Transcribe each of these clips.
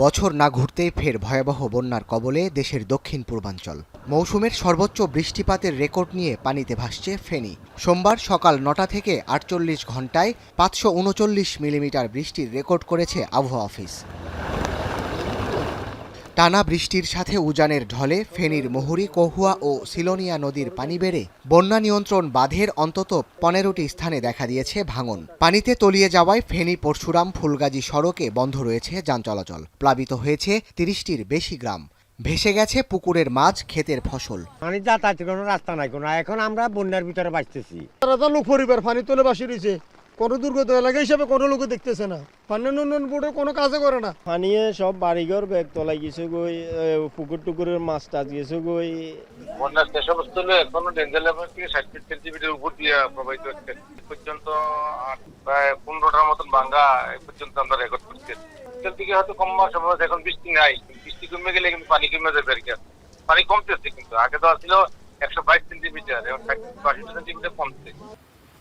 বছর না ঘুরতেই ফের ভয়াবহ বন্যার কবলে দেশের দক্ষিণ পূর্বাঞ্চল। মৌসুমের সর্বোচ্চ বৃষ্টিপাতের রেকর্ড নিয়ে পানিতে ভাসছে ফেনী। সোমবার সকাল ৯টা থেকে ৪৮ ঘণ্টায় ৫৩৯ মিলিমিটার বৃষ্টির রেকর্ড করেছে আবহাওয়া অফিস। টানা বৃষ্টির সাথে উজানের ঢলে ফেনীর মুহুরী, কহুয়া ও সিলোনিয়া নদীর পানি বেড়ে বন্যা নিয়ন্ত্রণ বাঁধের অন্তত ১৫টি স্থানে দেখা দিয়েছে ভাঙন। পানিতে তলিয়ে যাওয়ায় ফেনী পরশুরাম ফুলগাজী সড়কে বন্ধ রয়েছে যান চলাচল। প্লাবিত হয়েছে ৩০টির বেশি গ্রাম। ভেসে গেছে পুকুরের মাছ, ক্ষেতের ফসল। পানি যাতায়াতের কোনো রাস্তা নাই কোনো, এখন আমরা বন্যার ভিতরে বাঁচতেছি। তারা তো লোক পরিবার পানি তোলে বাসি রয়েছে, কোনো দুর্গত এলাকা হিসাবে কোনো লোক দেখতেছে না। পানি উন্নয়ন বোর্ডে কোনো কাজে করে না। পানিয়ে সব বাড়িঘর ব্যাগ তলাই গেছে গই, পুকুর টুকুরের মাছ টাছ গেছে গই। বন্যার শেষ অবস্থা হলো এখনো ডেঞ্জার লেভেল থেকে ৬০ সেন্টিমিটার উপর দিয়ে প্রবাহিত হচ্ছে। পর্যন্ত প্রায় ১৫টার মতন ভাঙ্গা পর্যন্ত আমরা রেকর্ড করছি। দিকে হয়তো কমবার সম্ভাবনা, এখন বৃষ্টি নাই, বৃষ্টি কমে গেলে কিন্তু পানি কমে যাবে আর কি। পানি কমতেছে, কিন্তু আগে তো ছিল ১২২ সেন্টিমিটার, এখন ৬০ সেন্টিমিটার কমছে।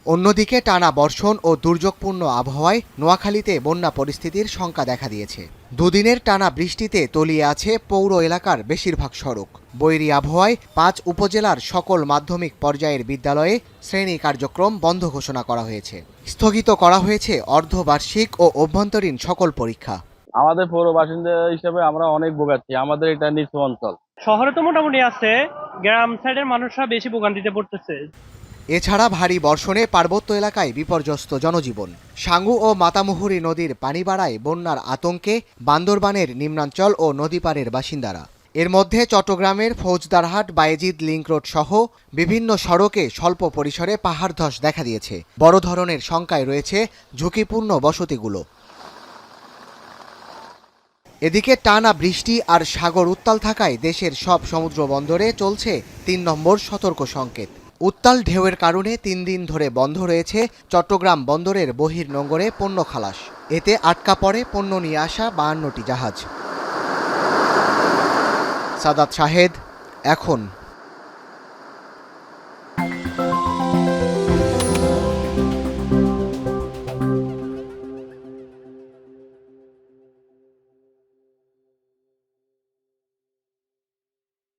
অন্যদিকে টানা বর্ষণ ও দুর্যোগপূর্ণ আবহাওয়ায় নোয়াখালীতে বন্যা পরিস্থিতির শঙ্কা দেখা দিয়েছে। দুদিনের টানা বৃষ্টিতে তলিয়ে আছে পৌর এলাকার বেশিরভাগ সড়ক। বৈরী আবহাওয়ায় ৫ উপজেলার সকল মাধ্যমিক পর্যায়ের বিদ্যালয়ে শ্রেণী কার্যক্রম বন্ধ ঘোষণা করা হয়েছে। স্থগিত করা হয়েছে অর্ধবার্ষিক ও অভ্যন্তরীণ সকল পরীক্ষা। আমাদের পৌর বাসিন্দা হিসেবে আমরা অনেক ভোগাচ্ছি, আমাদের এটা নিচু অঞ্চল। শহরে তো মোটামুটি আছে, গ্রাম সাইডের মানুষরা বেশি ভোগান্তিতে পড়তেছে। এছাড়া ভারী বর্ষণে পার্বত্য এলাকায় বিপর্যস্ত জনজীবন। সাঙ্গু ও মাতামুহুরী নদীর পানি বাড়ায় বন্যার আতঙ্কে বান্দরবানের নিম্নাঞ্চল ও নদীপাড়ের বাসিন্দারা। এর মধ্যে চট্টগ্রামের ফৌজদারহাট, বায়েজিদ লিংক রোড সহ বিভিন্ন সড়কে স্বল্প পরিসরে পাহাড় ধস দেখা দিয়েছে। বড় ধরনের শঙ্কায় রয়েছে ঝুঁকিপূর্ণ বসতিগুলো। এদিকে টানা বৃষ্টি আর সাগর উত্তাল থাকায় দেশের সব সমুদ্র বন্দরে চলছে ৩ নম্বর সতর্ক সংকেত। উত্তাল ঢেউয়ের কারণে ৩ দিন ধরে বন্ধ রয়েছে চট্টগ্রাম বন্দরের বহির্নোঙরে পণ্য খালাস। এতে আটকা পড়ে পণ্য নিয়ে আসা ৫২টি জাহাজ। সাদাত শাহেদ, এখন।